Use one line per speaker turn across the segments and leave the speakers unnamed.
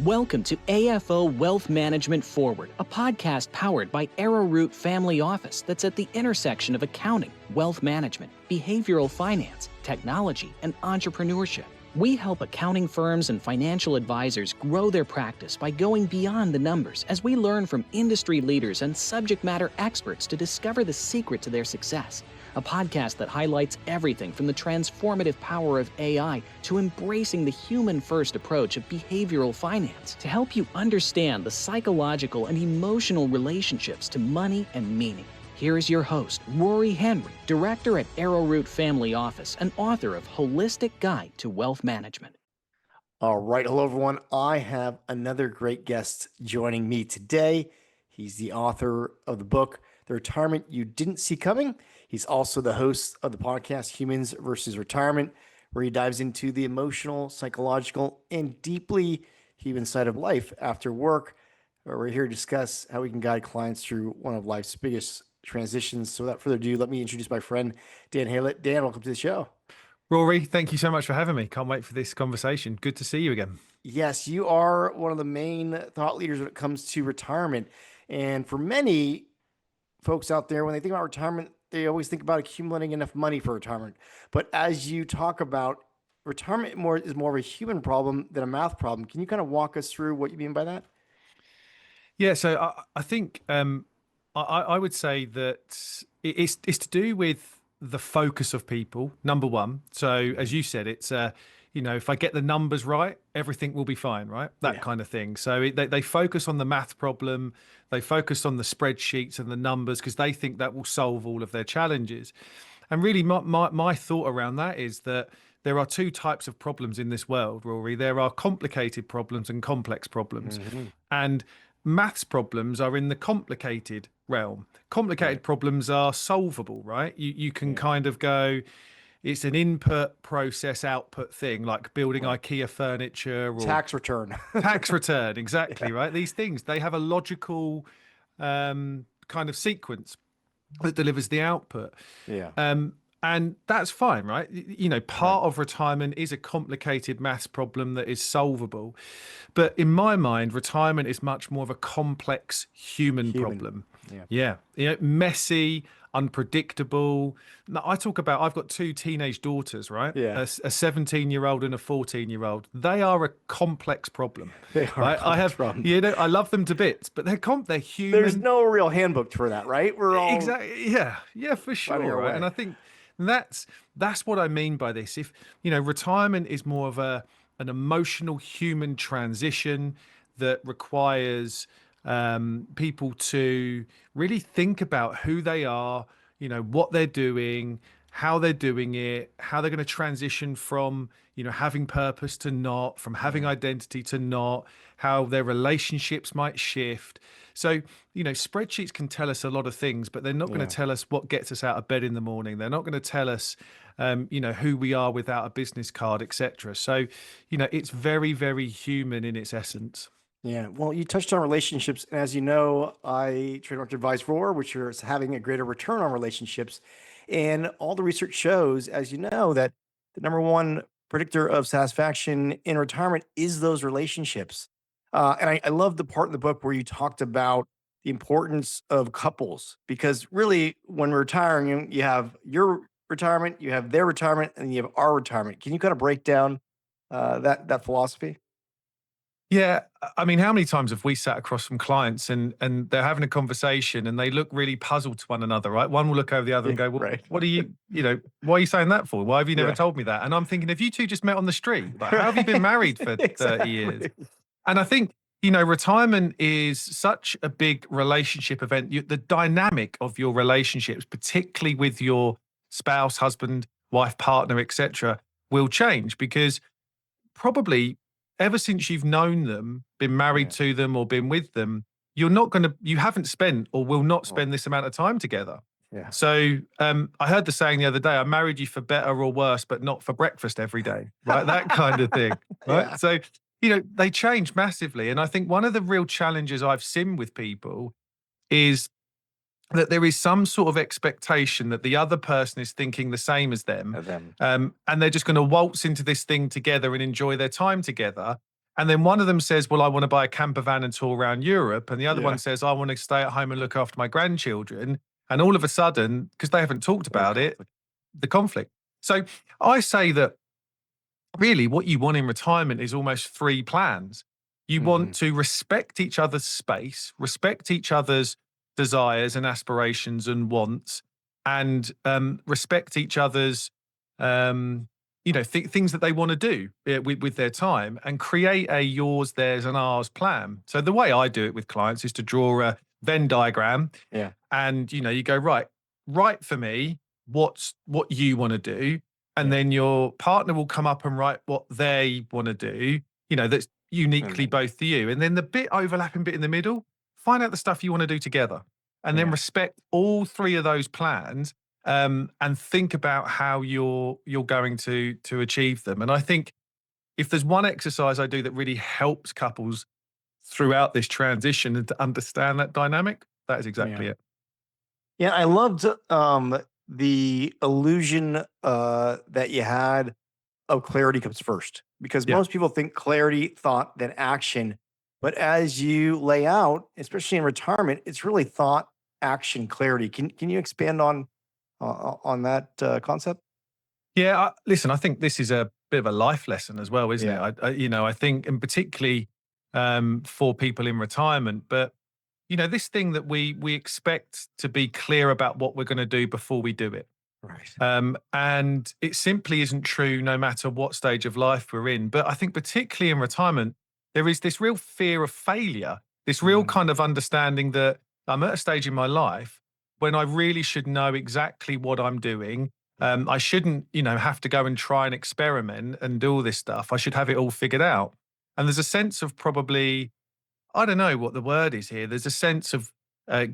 Welcome to AFO Wealth Management Forward, a podcast powered by Arrowroot Family Office that's at the intersection of accounting, wealth management, behavioral finance, technology, and entrepreneurship. We help accounting firms and financial advisors grow their practice by going beyond the numbers as we learn from industry leaders and subject matter experts to discover the secret to their success. A podcast that highlights everything from the transformative power of AI to embracing the human-first approach of behavioral finance to help you understand the psychological and emotional relationships to money and meaning. Here is your host, Rory Henry, director at Arrowroot Family Office and author of Holistic Guide to Wealth Management.
All right. Hello, everyone. I have another great guest joining me today. He's the author of the book, The Retirement You Didn't See Coming. He's also the host of the podcast, Humans versus Retirement, where he dives into the emotional, psychological, and deeply human side of life after work. We're here to discuss how we can guide clients through one of life's biggest transitions. So without further ado, let me introduce my friend, Dan Haylett. Dan, welcome to the show.
Rory, thank you so much for having me. Can't wait for this conversation. Good to see you again.
Yes, you are one of the main thought leaders when it comes to retirement. And for many folks out there, when they think about retirement, they always think about accumulating enough money for retirement. But as you talk about, retirement is more of a human problem than a math problem. Can you kind of walk us through what you mean by that?
Yeah, so I think I would say that it's to do with the focus of people, number one. So as you said, it's if I get the numbers right, everything will be fine, right? That kind of thing. So they focus on the math problem, they focus on the spreadsheets and the numbers because they think that will solve all of their challenges. And really, my thought around that is that there are two types of problems in this world, Rory. There are complicated problems and complex problems. Mm-hmm. And maths problems are in the complicated realm. Complicated problems are solvable, right? You can kind of go, it's an input, process, output thing, like building IKEA furniture or
tax return.
Tax return, exactly, right? These things, they have a logical kind of sequence that delivers the output. And that's fine, right? Part of retirement is a complicated maths problem that is solvable. But in my mind, retirement is much more of a complex human problem. Messy, unpredictable. Now, I've got two teenage daughters, right? A 17-year-old and a 14-year-old. They are a complex problem.
They are
right? I love them to bits, but they're human.
There's no real handbook for that, right? We're all
exactly, yeah, for sure, right? And I think that's what I mean by this. If retirement is more of an emotional human transition that requires people to really think about who they are, what they're doing, how they're doing it, how they're going to transition from having purpose to not, from having identity to not, how their relationships might shift. So, spreadsheets can tell us a lot of things, but they're not going to tell us what gets us out of bed in the morning. They're not going to tell us, who we are without a business card, etc. So, it's very, very human in its essence.
Yeah. Well, you touched on relationships. And as you know, I trademark advise for, which is having a greater return on relationships. And all the research shows, as you know, that the number one predictor of satisfaction in retirement is those relationships. And I love the part in the book where you talked about the importance of couples, because really when we're retiring, you have your retirement, you have their retirement, and you have our retirement. Can you kind of break down that philosophy?
Yeah. I mean, how many times have we sat across from clients and they're having a conversation and they look really puzzled to one another, right? One will look over the other and go, well, what are you, why are you saying that for? Why have you never told me that? And I'm thinking, have you two just met on the street? Like, how have you been married for 30 years? And I think, retirement is such a big relationship event. The dynamic of your relationships, particularly with your spouse, husband, wife, partner, etc., will change because probably ever since you've known them, been married to them or been with them, you haven't spent or will not spend this amount of time together. Yeah. So I heard the saying the other day, I married you for better or worse, but not for breakfast every day, right? That kind of thing, right? Yeah. So, they change massively. And I think one of the real challenges I've seen with people is that there is some sort of expectation that the other person is thinking the same as them. And they're just going to waltz into this thing together and enjoy their time together. And then one of them says, well, I want to buy a camper van and tour around Europe. And the other
Yeah.
one says, I want to stay at home and look after my grandchildren. And all of a sudden, because they haven't talked about it, the conflict. So I say that really what you want in retirement is almost three plans. You want to respect each other's space, respect each other's desires and aspirations and wants, and respect each other's things that they want to do with their time, and create a yours, theirs, and ours plan. So the way I do it with clients is to draw a Venn diagram.
Yeah.
And you go, right for me, what you want to do. And then your partner will come up and write what they want to do, that's uniquely both to you. And then the overlapping bit in the middle, find out the stuff you want to do together. And then respect all three of those plans, and think about how you're going to achieve them. And I think if there's one exercise I do that really helps couples throughout this transition and to understand that dynamic, that is exactly it.
Yeah, I loved the illusion that you had of clarity comes first, because most people think clarity, thought, then action. But as you lay out, especially in retirement, it's really thought, action, clarity. Can you expand on that concept?
Yeah, listen, I think this is a bit of a life lesson as well, isn't it? I think, and particularly for people in retirement, but this thing that we expect to be clear about what we're going to do before we do it.
Right.
And it simply isn't true no matter what stage of life we're in. But I think particularly in retirement, there is this real fear of failure, this real kind of understanding that I'm at a stage in my life when I really should know exactly what I'm doing. I shouldn't, have to go and try and experiment and do all this stuff. I should have it all figured out. And there's a sense of probably, I don't know what the word is here. There's a sense of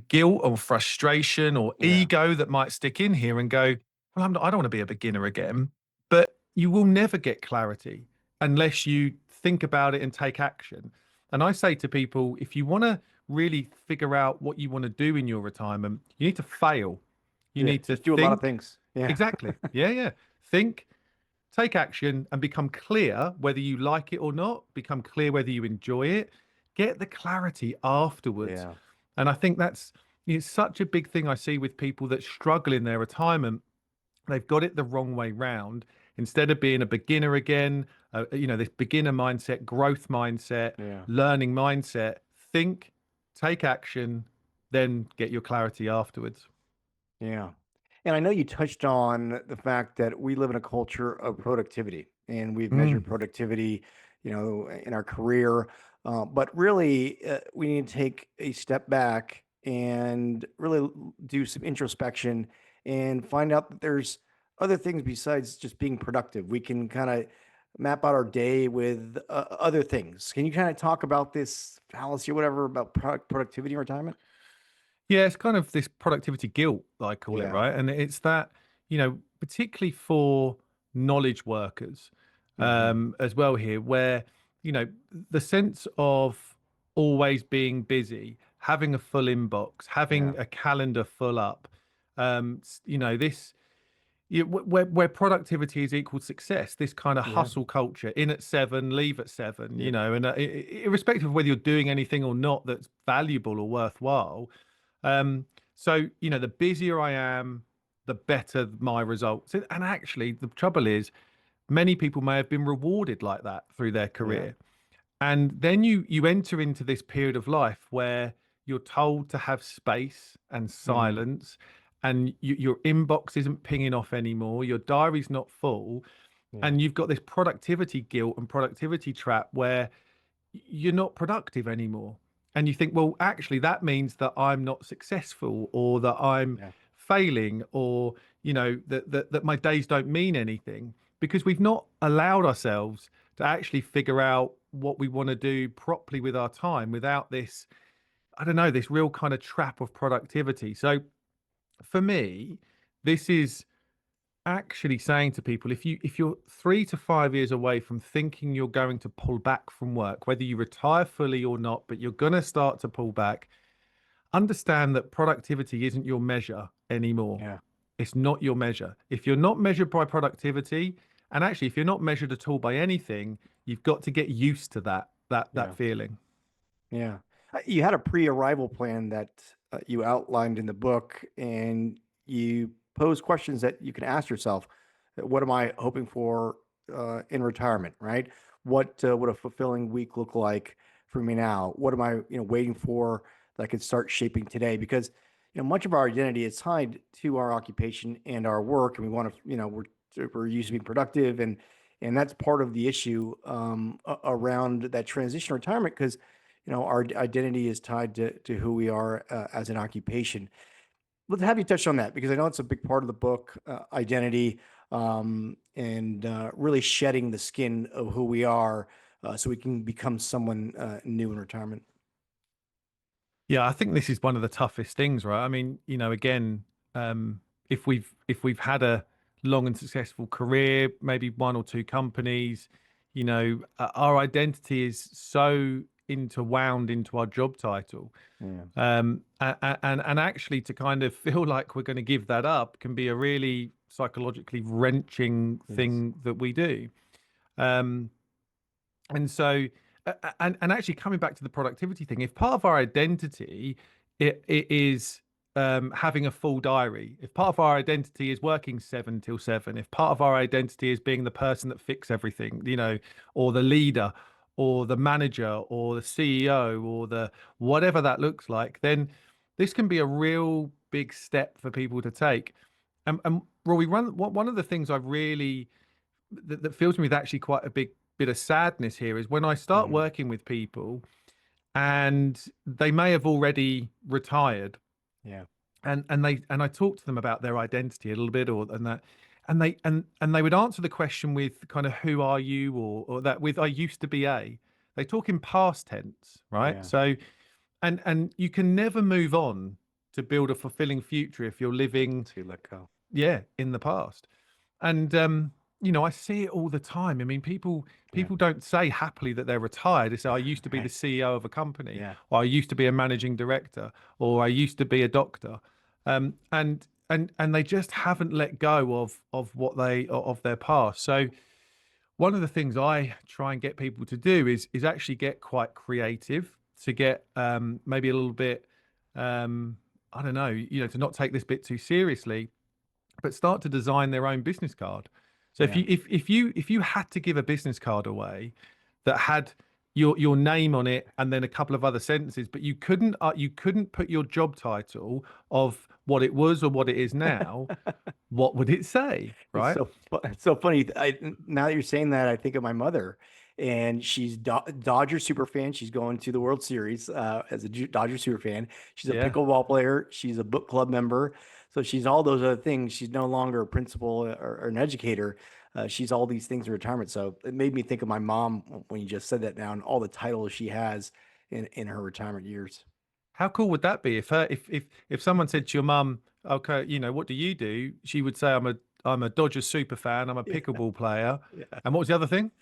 guilt or frustration or ego that might stick in here and go, well, I don't want to be a beginner again. But you will never get clarity unless you think about it and take action. And I say to people, if you want to really figure out what you want to do in your retirement, you need to fail. You need to
do a lot of things. Yeah.
Exactly. Yeah. Think, take action, and become clear whether you like it or not, become clear whether you enjoy it. Get the clarity afterwards.
Yeah.
And I think it's such a big thing I see with people that struggle in their retirement. They've got it the wrong way round. Instead of being a beginner again, this beginner mindset, growth mindset, learning mindset, think, take action, then get your clarity afterwards.
Yeah. And I know you touched on the fact that we live in a culture of productivity, and we've measured productivity, in our career. But really, we need to take a step back and really do some introspection and find out that there's other things besides just being productive. We can kind of map out our day with other things. Can you kind of talk about this fallacy or whatever about productivity in retirement?
Yeah, it's kind of this productivity guilt, I call it,
Yeah.
right? And it's that, particularly for knowledge workers as well here, where, the sense of always being busy, having a full inbox, having a calendar full up, this, where productivity is equal success, this kind of hustle culture, in at 7, leave at 7, and irrespective of whether you're doing anything or not that's valuable or worthwhile. So, the busier I am, the better my results. And actually, the trouble is, many people may have been rewarded like that through their career. And then you enter into this period of life where you're told to have space and silence, and your inbox isn't pinging off anymore, your diary's not full, and you've got this productivity guilt and productivity trap where you're not productive anymore. And you think, well, actually, that means that I'm not successful, or that I'm failing, or, that my days don't mean anything, because we've not allowed ourselves to actually figure out what we want to do properly with our time without this, I don't know, this real kind of trap of productivity. So for me, this is actually saying to people, if you're 3 to 5 years away from thinking you're going to pull back from work, whether you retire fully or not, but you're going to start to pull back, understand that productivity isn't your measure anymore. It's not your measure. If you're not measured by productivity, and actually if you're not measured at all by anything, you've got to get used to that. that feeling.
Yeah. You had a pre-arrival plan that you outlined in the book, and you pose questions that you can ask yourself. What am I hoping for in retirement, right? What would a fulfilling week look like for me now? What am I, waiting for that I could start shaping today? Because, much of our identity is tied to our occupation and our work, and we want to, we're used to being productive, and that's part of the issue around that transition to retirement, because our identity is tied to who we are as an occupation. Let's have you touch on that, because I know it's a big part of the book, identity, and really shedding the skin of who we are, so we can become someone new in retirement.
Yeah, I think this is one of the toughest things, right? I mean, again, if we've had a long and successful career, maybe one or two companies, our identity is so interwound into our job title.
Yeah.
And actually to kind of feel like we're going to give that up can be a really psychologically wrenching thing that we do. And so, and actually coming back to the productivity thing, if part of our identity it is having a full diary, if part of our identity is working 7 till 7, if part of our identity is being the person that fixes everything, or the leader, or the manager, or the CEO, or the whatever that looks like, then this can be a real big step for people to take. And Rory, one of the things I really that fills me with actually quite a big bit of sadness here is when I start working with people and they may have already retired.
Yeah.
And I talk to them about their identity a little bit, and they would answer the question with kind of who are you, or that with I used to be a. They talk in past tense, right?
Yeah.
So and you can never move on to build a fulfilling future if you're living
To let go.
in the past. And I see it all the time. I mean, people don't say happily that they're retired. They say, I used to be the CEO of a company, or I used to be a managing director, or I used to be a doctor. And they just haven't let go of what of their past. So one of the things I try and get people to do is actually get quite creative, to get maybe a little bit I don't know, to not take this bit too seriously, but start to design their own business card. So if you had to give a business card away that had your name on it and then a couple of other sentences, but you couldn't put your job title of what it was or what it is now, what would it say? Right?
It's so funny. Now that you're saying that, I think of my mother, and she's Dodger super fan. She's going to the World Series as a Dodger super fan. She's a pickleball player. She's a book club member. So she's all those other things. She's no longer a principal or an educator. She's all these things in retirement. So it made me think of my mom when you just said that now, and all the titles she has in her retirement years.
How cool would that be if someone said to your mum, okay, what do you do? She would say, I'm a Dodgers super fan. I'm a pickleball player. And what was the other thing?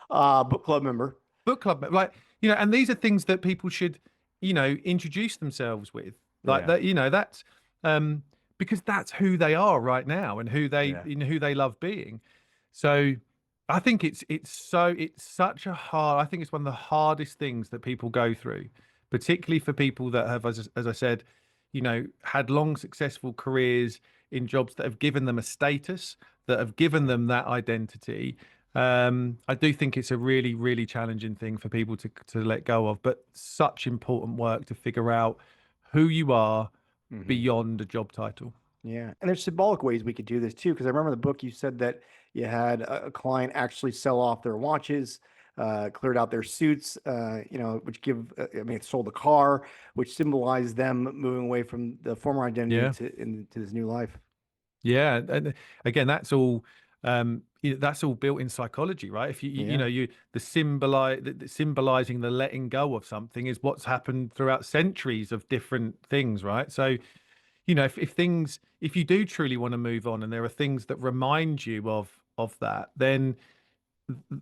Book club member.
Book club, like, and these are things that people should, introduce themselves with, like that, that's because that's who they are right now and who they love being. So I think it's such a hard, I think it's one of the hardest things that people go through, particularly for people that have, as I said, had long successful careers in jobs that have given them a status, that have given them that identity. I do think it's a really, really challenging thing for people to let go of, but such important work to figure out who you are beyond a job title.
Yeah. And there's symbolic ways we could do this too. Because I remember the book, you said that you had a client actually sell off their watches, cleared out their suits, which it sold a car, which symbolized them moving away from the former identity into this new life.
Yeah. And again, that's all built in psychology, right? If symbolizing the letting go of something is what's happened throughout centuries of different things, right? So, if you do truly want to move on and there are things that remind you of that, then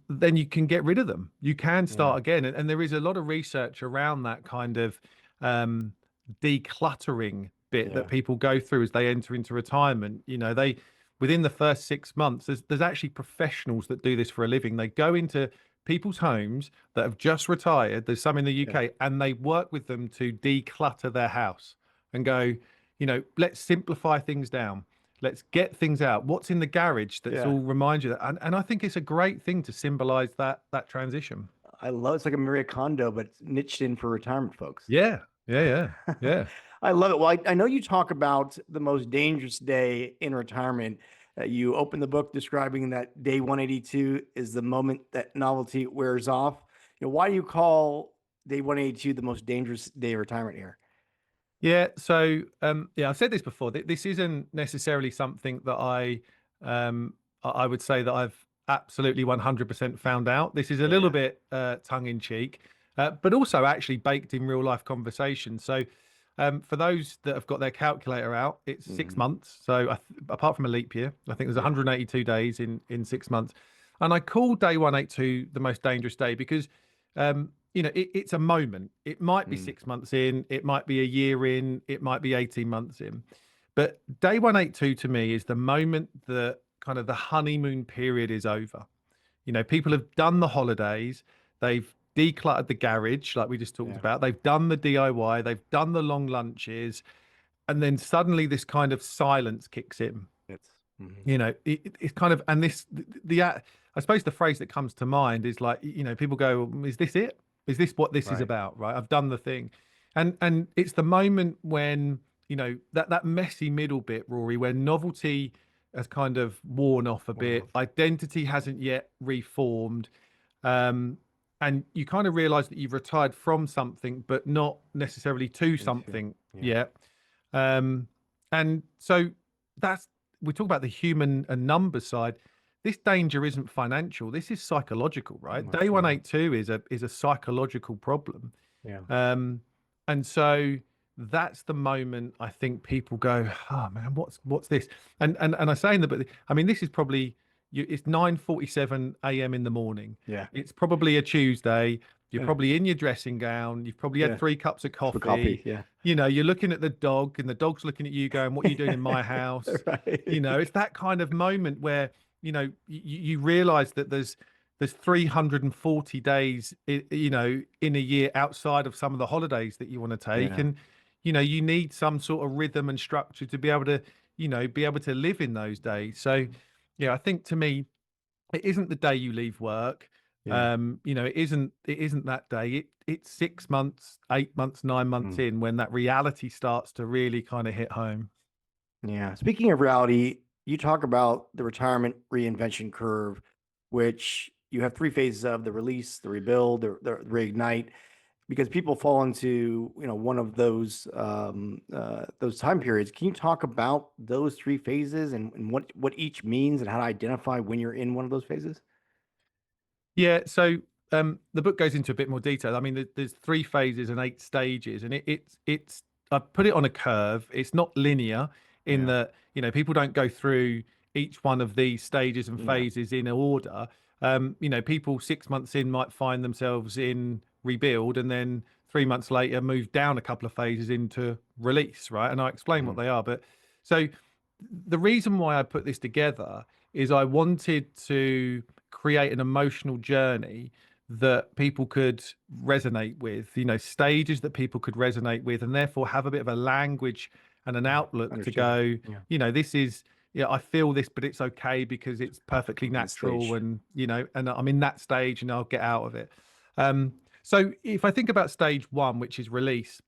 you can get rid of them. You can start again. And there is a lot of research around that kind of decluttering bit that people go through as they enter into retirement. Within the first 6 months, there's actually professionals that do this for a living. They go into people's homes that have just retired. There's some in the UK, and they work with them to declutter their house and go, let's simplify things down. Let's get things out. What's in the garage that's all remind you that. And I think it's a great thing to symbolize that transition.
I love it's like a Maria Kondo, but it's niched in for retirement folks.
Yeah.
I love it. Well, I know you talk about the most dangerous day in retirement. You open the book describing that day 182 is the moment that novelty wears off. Why do you call day 182 the most dangerous day of retirement here?
Yeah. So, I've said this before. This isn't necessarily something that I would say that I've absolutely 100% found out. This is a little bit tongue in cheek, but also actually baked in real life conversation. So, for those that have got their calculator out, it's 6 months. So, apart from a leap year, I think there's 182 days in 6 months. And I call day 182 the most dangerous day because it's a moment. It might be 6 months in, it might be a year in, it might be 18 months in. But day 182 to me is the moment that kind of the honeymoon period is over. People have done the holidays, they've decluttered the garage, like we just talked about, they've done the DIY, they've done the long lunches, and then suddenly this kind of silence kicks in. It's kind of, and I suppose the phrase that comes to mind is like, people go, is this it? Is this what this is about? Right. I've done the thing. And it's the moment when, that messy middle bit, Rory, where novelty has kind of worn off a bit. Identity hasn't yet reformed. And you kind of realize that you've retired from something, but not necessarily to something yet. And so we talk about the human and numbers side. This danger isn't financial. This is psychological, right? Day 182 is a psychological problem. And so that's the moment I think people go, oh man, what's this? And I say in the book, I mean, this is probably it's 9:47 a.m. in the morning. It's probably a Tuesday. You're probably in your dressing gown. You've probably had 3 cups of coffee. You're looking at the dog, and the dog's looking at you, going, "What are you doing in my house?" It's that kind of moment where you realize that there's 340 days, in a year outside of some of the holidays that you want to take, and you need some sort of rhythm and structure to be able to live in those days. So, I think to me, it isn't the day you leave work. It isn't that day. It's 6 months, 8 months, 9 months in when that reality starts to really kind of hit home.
Yeah. Speaking of reality, you talk about the retirement reinvention curve, which you have 3 phases of: the release, the rebuild, the reignite, because people fall into, one of those time periods. Can you talk about those 3 phases and what each means and how to identify when you're in one of those phases?
Yeah. So the book goes into a bit more detail. I mean, there's 3 phases and 8 stages, and it's I put it on a curve. It's not linear in that, people don't go through each one of these stages and phases in order. People 6 months in might find themselves in rebuild, and then 3 months later move down a couple of phases into release, right? And I explain what they are. But so the reason why I put this together is I wanted to create an emotional journey that people could resonate with, stages that people could resonate with, and therefore have a bit of a language and an outlook to go, this is, I feel this, but it's okay because it's perfectly natural, and and I'm in that stage and I'll get out of it. So if I think about stage 1, which is release,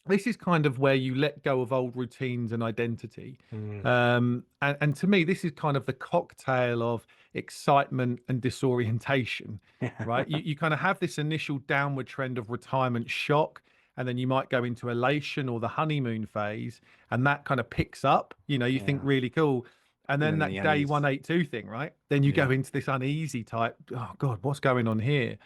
this is kind of where you let go of old routines and identity. And to me, this is kind of the cocktail of excitement and disorientation, right? You kind of have this initial downward trend of retirement shock, and then you might go into elation or the honeymoon phase, and that kind of picks up, you think really cool. And then that day 182 thing, right? Then you go into this uneasy type, oh God, what's going on here?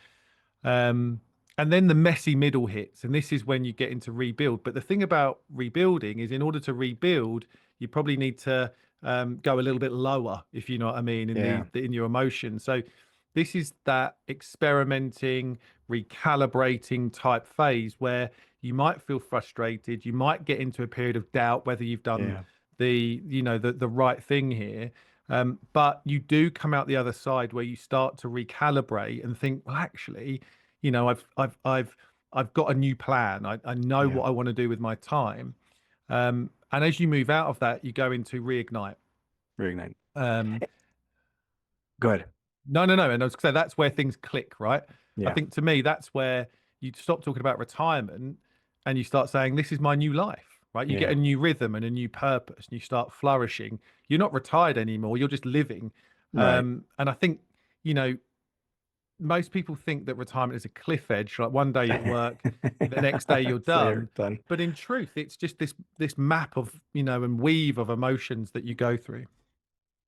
And then the messy middle hits, and this is when you get into rebuild. But the thing about rebuilding is, in order to rebuild, you probably need to go a little bit lower, if you know what I mean, in your emotions. So this is that experimenting, recalibrating type phase where you might feel frustrated, you might get into a period of doubt whether you've done the right thing here. But you do come out the other side where you start to recalibrate and think, well, actually, I've got a new plan. I know
Yeah.
what I want to do with my time. And as you move out of that, you go into reignite.
Reignite.
Um,
Go ahead.
no. And I was gonna say that's where things click, right? I
Yeah.
think to me, that's where you stop talking about retirement and you start saying, this is my new life, right? You get
Yeah.
a new rhythm and a new purpose and you start flourishing. You're not retired anymore. You're just living.
Right.
And I think, you know, most people think that retirement is a cliff edge, like one day at work, the next day you're
So you're
done.
done.
But in truth, it's just this map of, and weave of emotions that you go through.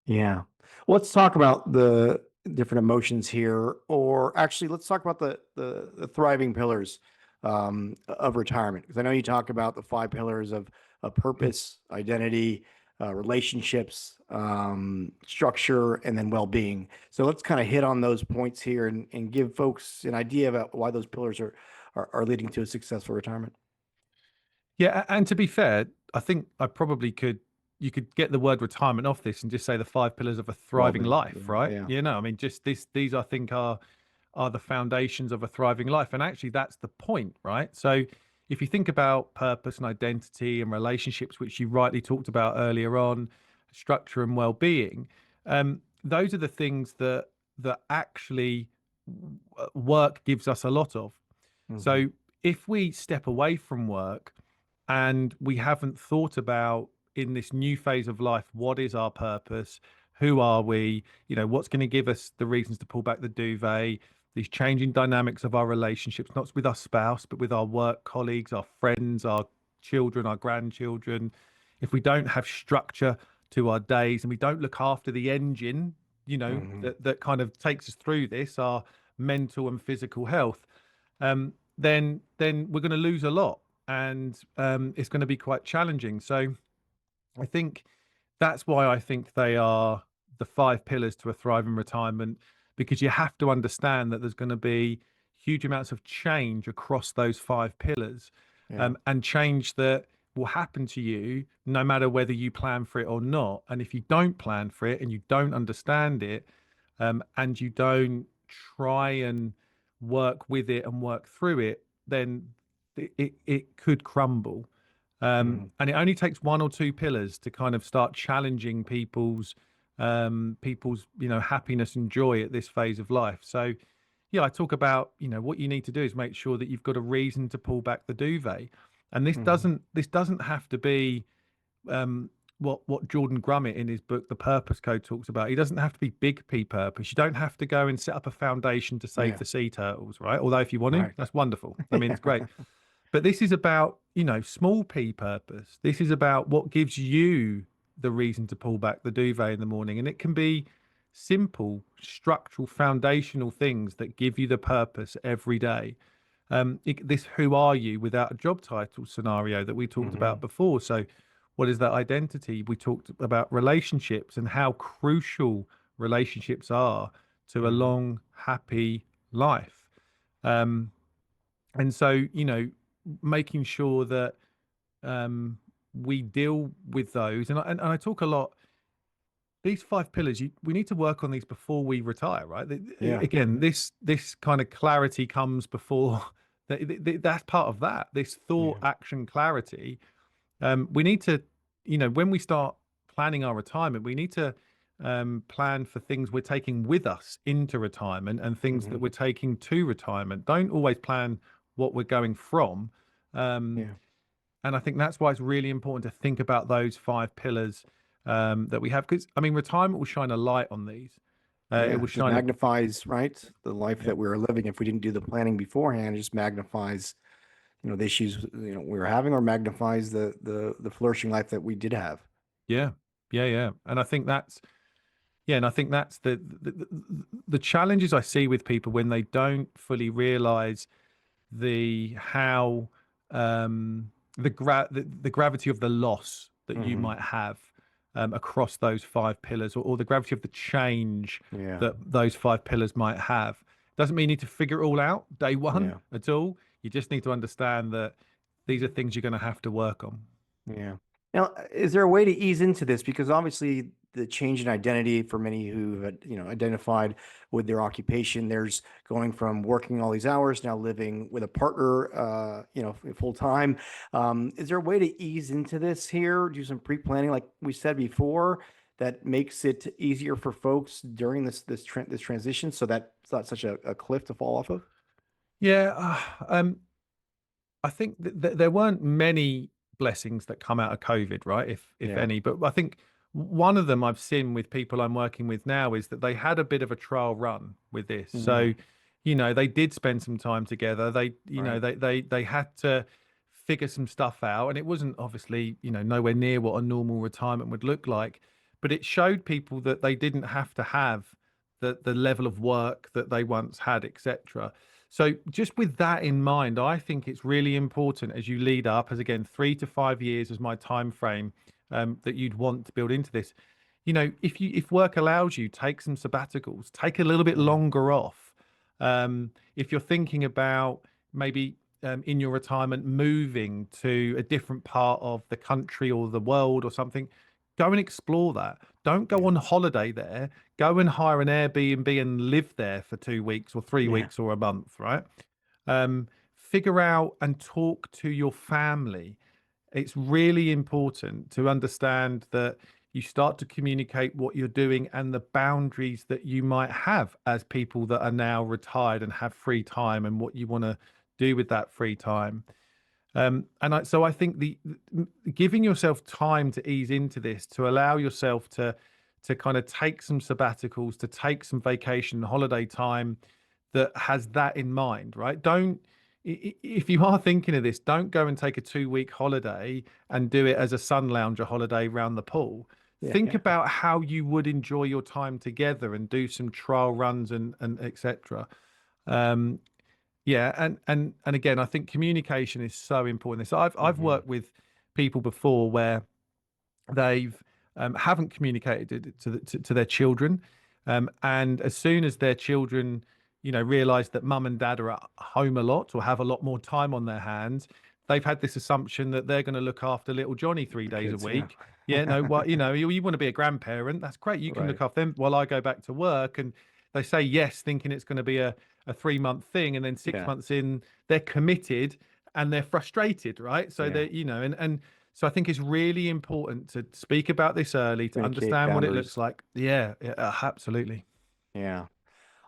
Yeah. Well, let's talk about the different emotions here, or actually, let's talk about the thriving pillars of retirement. Because I know you talk about the 5 pillars of purpose, identity, relationships, structure, and then well-being. So let's kind of hit on those points here and give folks an idea about why those pillars are leading to a successful retirement.
Yeah, and to be fair, I think you could get the word retirement off this and just say the 5 pillars of a thriving
Well-being.
life, right?
Yeah.
I mean, just these I think are the foundations of a thriving life. And actually that's the point, right? So if you think about purpose and identity and relationships, which you rightly talked about earlier on, structure and well-being, those are the things that actually work gives us a lot of.
Mm-hmm.
So if we step away from work and we haven't thought about in this new phase of life, what is our purpose? Who are we? What's going to give us the reasons to pull back the duvet? These changing dynamics of our relationships, not with our spouse, but with our work colleagues, our friends, our children, our grandchildren. If we don't have structure to our days and we don't look after the engine,
Mm-hmm.
that kind of takes us through this, our mental and physical health, then we're going to lose a lot, and it's going to be quite challenging. So I think that's why I think they are the 5 pillars to a thriving retirement, because you have to understand that there's going to be huge amounts of change across those 5 pillars,
Yeah.
and change that will happen to you no matter whether you plan for it or not. And if you don't plan for it and you don't understand it, and you don't try and work with it and work through it, then it could crumble.
Mm-hmm.
And it only takes 1 or 2 pillars to kind of start challenging people's happiness and joy at this phase of life. So yeah, I talk about what you need to do is make sure that you've got a reason to pull back the duvet, and
Mm-hmm.
this doesn't have to be what Jordan Grummett in his book The Purpose Code talks about. He doesn't have to be big P purpose. You don't have to go and set up a foundation to save
Yeah.
the sea turtles, right? Although if you want to,
Right.
that's wonderful. I mean, it's great. But this is about, small P purpose. This is about what gives you the reason to pull back the duvet in the morning. And it can be simple, structural, foundational things that give you the purpose every day. This who are you without a job title scenario that we talked
Mm-hmm.
about before. So, what is that identity? We talked about relationships and how crucial relationships are to a
Mm-hmm.
long, happy life. Um, and so, making sure that we deal with those. And I talk a lot. These 5 pillars, we need to work on these before we retire, right?
Yeah.
Again, this kind of clarity comes before. That's part of that. This thought,
Yeah.
action, clarity. We need to, when we start planning our retirement, we need to plan for things we're taking with us into retirement and things
Mm-hmm.
that we're taking to retirement. Don't always plan what we're going from. Um,
Yeah.
and I think that's why it's really important to think about those 5 pillars that we have. Because, I mean, retirement will shine a light on these. It
Yeah.
will
It just
shine a,
magnifies, right, the life
yeah,
that we were living. If we didn't do the planning beforehand, it just magnifies, the issues, we were having, or magnifies the flourishing life that we did have.
yeah, yeah. And I think that's, yeah, and I think that's the challenges I see with people when they don't fully realize the how the gravity of the loss that you
Mm-hmm.
might have across those 5 pillars, or the gravity of the change
Yeah.
that those 5 pillars might have. Doesn't mean you need to figure it all out day one
Yeah.
at all. You just need to understand that these are things you're going to have to work on.
Yeah. Now, is there a way to ease into this? Because obviously the change in identity for many who had, identified with their occupation. There's going from working all these hours, now living with a partner, full time. Is there a way to ease into this here, do some pre-planning, like we said before, that makes it easier for folks during this transition, so that it's not such a cliff to fall off of?
Yeah, I think that there weren't many blessings that come out of COVID, right? If
Yeah.
any, but I think one of them I've seen with people I'm working with now is that they had a bit of a trial run with this. So, they did spend some time together. They,
Right.
they had to figure some stuff out, and it wasn't obviously, nowhere near what a normal retirement would look like, but it showed people that they didn't have to have the level of work that they once had, etc. So just with that in mind, I think it's really important as you lead up, as again 3 to 5 years as my time frame, that you'd want to build into this. If work allows you, take some sabbaticals, take a little bit
Yeah.
longer off. If you're thinking about maybe in your retirement moving to a different part of the country or the world or something, go and explore that. Don't go
Yeah.
on holiday there. Go and hire an Airbnb and live there for 2 weeks or 3 weeks or a month, right? Figure out and talk to your family. It's really important to understand that you start to communicate what you're doing and the boundaries that you might have as people that are now retired and have free time, and what you want to do with that free time. So I think the giving yourself time to ease into this, to allow yourself to kind of take some sabbaticals, to take some vacation holiday time that has that in mind, right? If you are thinking of this, don't go and take a 2 week holiday and do it as a sun lounger holiday round the pool. Think about how you would enjoy your time together and do some trial runs and etc. And again, I think communication is so important. So I've worked with people before where they've haven't communicated it to their children, and as soon as their children, realize that mum and dad are at home a lot or have a lot more time on their hands, they've had this assumption that they're going to look after little Johnny 3 days a
Kids,
week. Yeah, no, what you want to be a grandparent. That's great. You can look after them while I go back to work. And they say yes, thinking it's going to be a 3 month thing, and then 6 months in, they're committed and they're frustrated, right? So they, and so I think it's really important to speak about this early, to
Communicate
understand what it
boundaries.
looks like. Yeah, absolutely.
Yeah.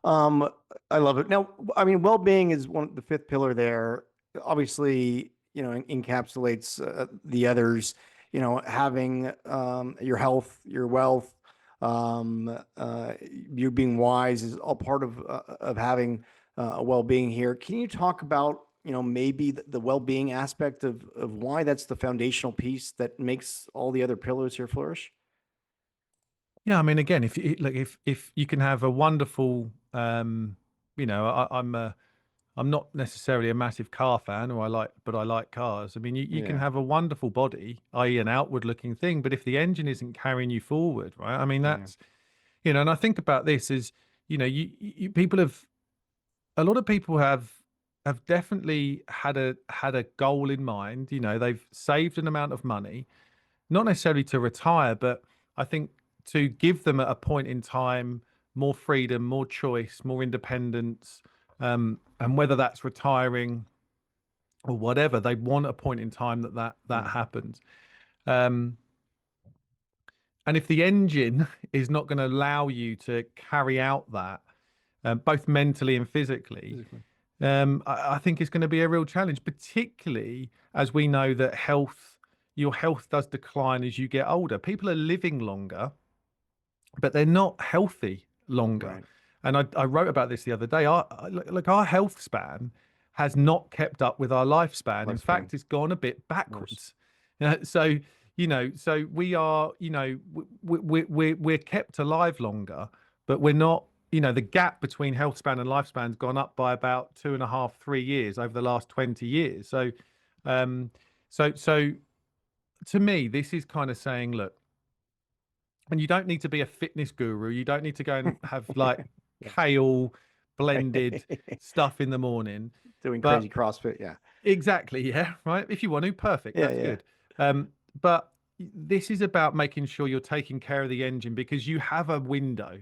I love it. Now, I mean, well-being is the fifth pillar there. Obviously, encapsulates the others. Having your health, your wealth, you being wise is all part of having a well-being here. Can you talk about maybe the well-being aspect of why that's the foundational piece that makes all the other pillars here flourish?
Yeah, I mean, again, if you can have a wonderful, I'm not necessarily a massive car fan, but I like cars. I mein, you can
Yeah.
have a wonderful body, i.e., an outward-looking thing, but if the engine isn't carrying you forward, right? I mean,
Yeah.
that's and I think about this as people have a lot of people have definitely had a goal in mind. They've saved an amount of money, not necessarily to retire, but I think to give them at a point in time more freedom, more choice, more independence, and whether that's retiring or whatever, they want a point in time that happens. Um, and if the engine is not going to allow you to carry out that, both mentally and physically,
Physically.
I think it's going to be a real challenge, particularly as we know that your health does decline as you get older. People are living longer, but they're not healthy longer.
Right.
And I wrote about this the other day. Our health span has not kept up with our lifespan. In
Lifespan.
fact, it's gone a bit
Worse.
backwards. So we are, we're kept alive longer, but we're not. The gap between health span and lifespan's gone up by about 2.5, 3 years over the last 20 years. So to me, this is kind of saying, look, and you don't need to be a fitness guru. You don't need to go and have like kale blended stuff in the morning.
Doing
But
crazy CrossFit. Yeah.
exactly, yeah, right. If you want to, perfect. That's
Yeah.
good. But this is about making sure you're taking care of the engine, because you have a window,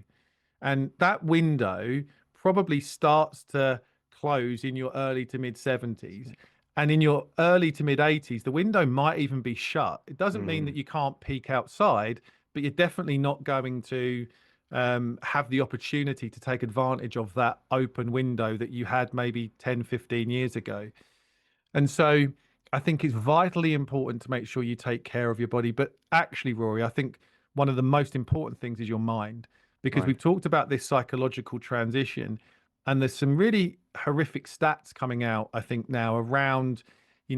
and that window probably starts to close in your early to mid 70s. And in your early to mid 80s, the window might even be shut. It doesn't mean that you can't peek outside, but you're definitely not going to have the opportunity to take advantage of that open window that you had maybe 10, 15 years ago. And so I think it's vitally important to make sure you take care of your body. But actually, Rory, I think one of the most important things is your mind, because
Right.
we've talked about this psychological transition, and there's some really horrific stats coming out, I think, now around,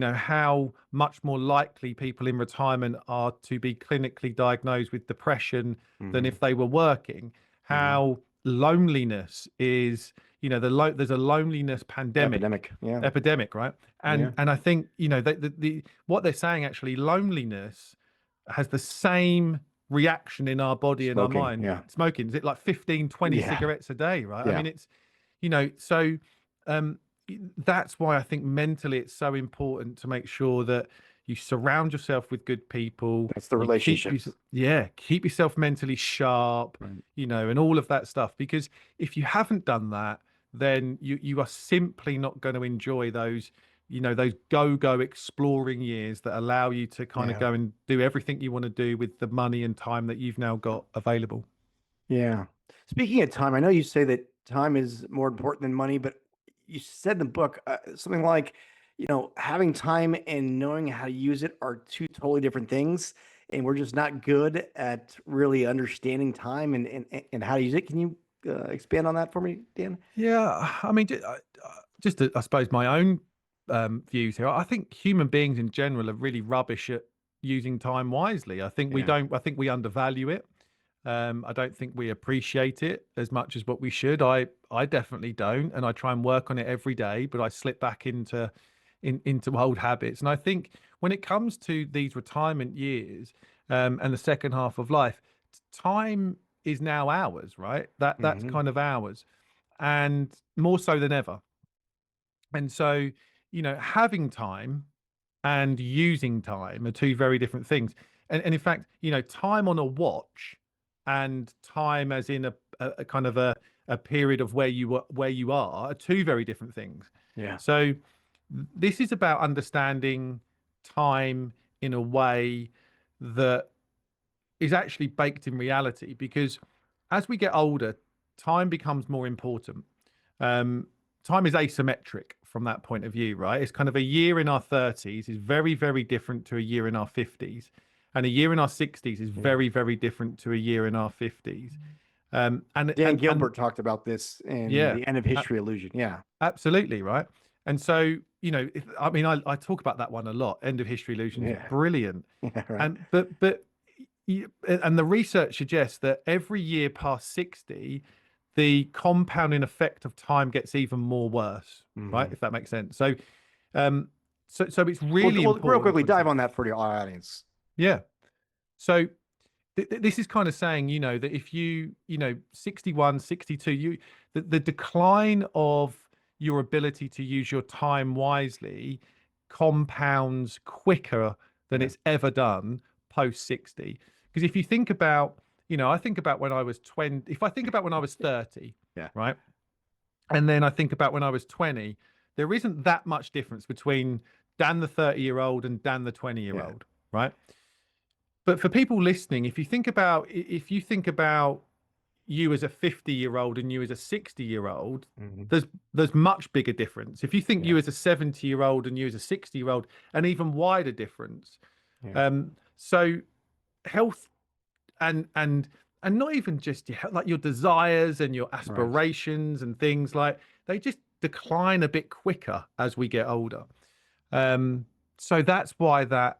how much more likely people in retirement are to be clinically diagnosed with depression than if they were working, how loneliness is, there's a loneliness epidemic, right? And I think, what they're saying, actually, loneliness has the same reaction in our body and our mind. Smoking, is it like 15, 20 cigarettes a day, right? I mean, it's, so um that's why I think mentally it's so important to make sure that you surround yourself with good people.
That's the
You
relationships.
keep yourself mentally sharp, and all of that stuff. Because if you haven't done that, then you are simply not going to enjoy those, those go exploring years that allow you to kind of go and do everything you want to do with the money and time that you've now got available.
Yeah. Speaking of time, I know you say that time is more important than money, but you said in the book something like, having time and knowing how to use it are two totally different things. And we're just not good at really understanding time and how to use it. Can you expand on that for me, Dan?
Yeah, I mean, just I suppose my own views here. I think human beings in general are really rubbish at using time wisely. I think we
Yeah.
don't. I think we undervalue it. I don't think we appreciate it as much as what we should. I definitely don't, and I try and work on it every day. But I slip back into old habits. And I think when it comes to these retirement years and the second half of life, time is now ours, right? That's kind of ours, and more so than ever. And so, having time and using time are two very different things. And in fact, time on a watch and time as in a kind of a period of where you are two very different things.
Yeah.
So this is about understanding time in a way that is actually baked in reality, because as we get older, time becomes more important. Time is asymmetric from that point of view, right? It's kind of a year in our 30s is very, very different to a year in our 50s. And a year in our 60s is very, very different to a year in our 50s. And
Dan Gilbert talked about this in The End of History Illusion. Yeah.
Absolutely, right? And so, I talk about that one a lot. End of History Illusion is brilliant.
Yeah, right.
And and the research suggests that every year past 60, the compounding effect of time gets even more worse, right? If that makes sense. So, so it's really important.
Real quickly, dive on that for the audience.
Yeah. So this is kind of saying, that if 61, 62, the decline of your ability to use your time wisely compounds quicker than it's ever done post 60. Because if you think about, I think about when I was 20, if I think about when I was 30, right? And then I think about when I was 20, there isn't that much difference between Dan the 30-year-old and Dan the 20-year-old, right? But for people listening, if you think about you as a 50-year-old and you as a 60-year-old, there's much bigger difference. If you think you as a 70-year-old and you as a 60-year-old, an even wider difference. So health and not even just like your desires and your aspirations and things, like they just decline a bit quicker as we get older. So that's why that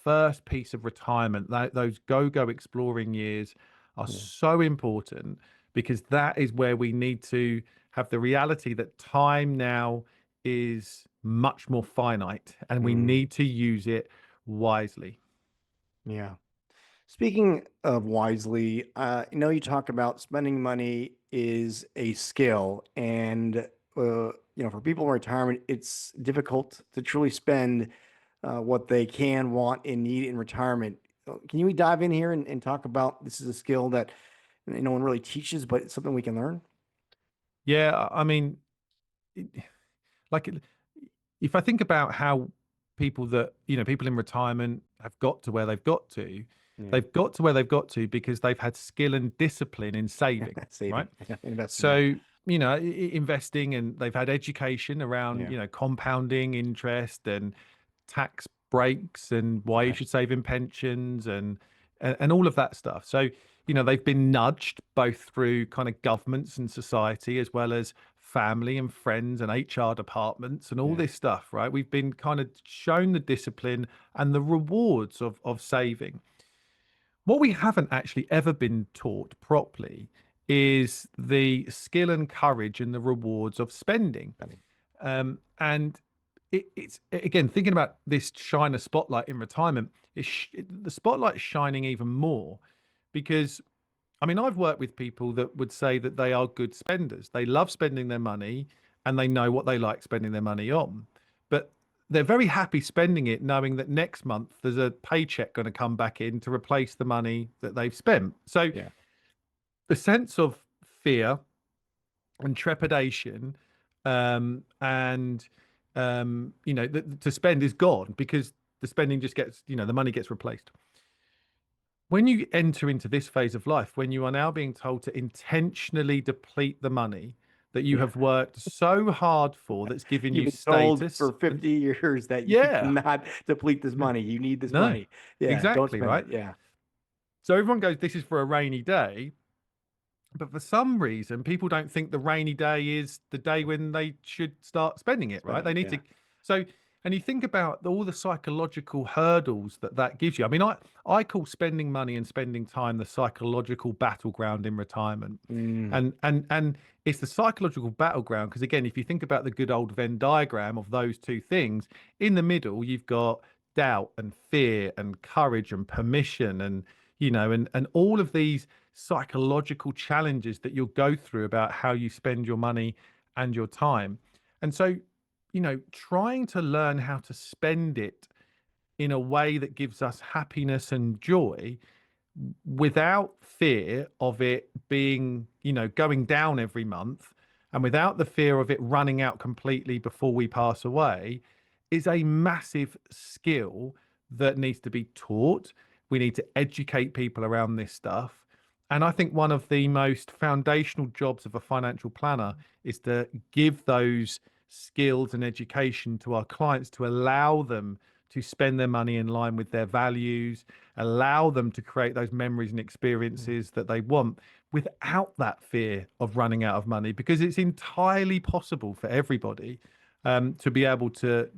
first piece of retirement, those go exploring years are so important, because that is where we need to have the reality that time now is much more finite, and we need to use it wisely.
Yeah. Speaking of wisely, you talk about spending money is a skill, and for people in retirement, it's difficult to truly spend what they can, want, and need in retirement. Can you dive in here and talk about, this is a skill that no one really teaches, but it's something we can learn?
Yeah, I mean, it- like if I think about how people that, people in retirement have got to where they've got to,
Yeah.
they've got to where they've got to because they've had skill and discipline in saving,
Saving,
right?
investing.
So, investing, and they've had education around,
Yeah.
compounding interest and tax breaks and why you
Right.
should save in pensions and all of that stuff. So, they've been nudged both through kind of governments and society as well as family and friends and HR departments and all
Yeah.
this stuff, right? We've been kind of shown the discipline and the rewards of saving. What we haven't actually ever been taught properly is the skill and courage and the rewards of spending. And it's again, thinking about this shine a spotlight in retirement, the spotlight is shining even more because, I mean, I've worked with people that would say that they are good spenders. They love spending their money and they know what they like spending their money on. But they're very happy spending it knowing that next month there's a paycheck going to come back in to replace the money that they've spent. So
Yeah.
the sense of fear and trepidation, and to spend is gone because the spending just gets, the money gets replaced. When you enter into this phase of life, when you are now being told to intentionally deplete the money that you have worked so hard for, that's given
You've
you
been told
status.
for 50 years that you
Yeah,
cannot deplete this money. You need this
no,
money. Yeah. Don't
exactly,
spend
right.
it. Yeah.
So everyone goes, this is for a rainy day. But for some reason, people don't think the rainy day is the day when they should start spending it, right? They need to. So, and you think about all the psychological hurdles that gives you. I mean, I call spending money and spending time the psychological battleground in retirement. And it's the psychological battleground because, again, if you think about the good old Venn diagram of those two things, in the middle, you've got doubt and fear and courage and permission and all of these psychological challenges that you'll go through about how you spend your money and your time. And so, trying to learn how to spend it in a way that gives us happiness and joy without fear of it being, going down every month, and without the fear of it running out completely before we pass away, is a massive skill that needs to be taught. We need to educate people around this stuff. And I think one of the most foundational jobs of a financial planner is to give those skills and education to our clients to allow them to spend their money in line with their values, allow them to create those memories and experiences that they want without that fear of running out of money, because it's entirely possible for everybody to be able to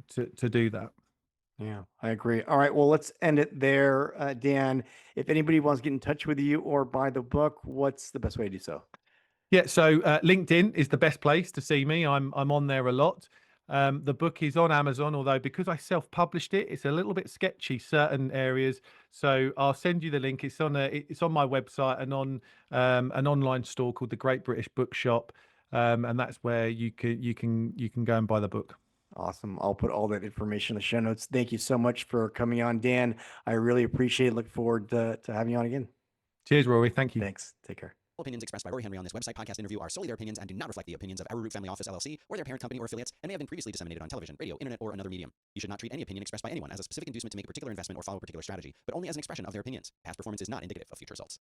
do that.
Yeah, I agree. All right. Well, let's end it there. Dan, if anybody wants to get in touch with you or buy the book, what's the best way to do so?
Yeah, so LinkedIn is the best place to see me. I'm on there a lot. The book is on Amazon, although because I self-published it, it's a little bit sketchy certain areas. So I'll send you the link. It's on my website and on an online store called the Great British Bookshop, and that's where you can go and buy the book.
Awesome. I'll put all that information in the show notes. Thank you so much for coming on, Dan. I really appreciate it. Look forward to having you on again.
Cheers, Rory. Thank you.
Thanks. Take care.
Opinions expressed by Rory Henry on this website, podcast, interview are solely their opinions and do not reflect the opinions of Arrowroot Family Office LLC or their parent company or affiliates, and may have been previously disseminated on television, radio, internet, or another medium. You should not treat any opinion expressed by anyone as a specific inducement to make a particular investment or follow a particular strategy, but only as an expression of their opinions. Past performance is not indicative of future results.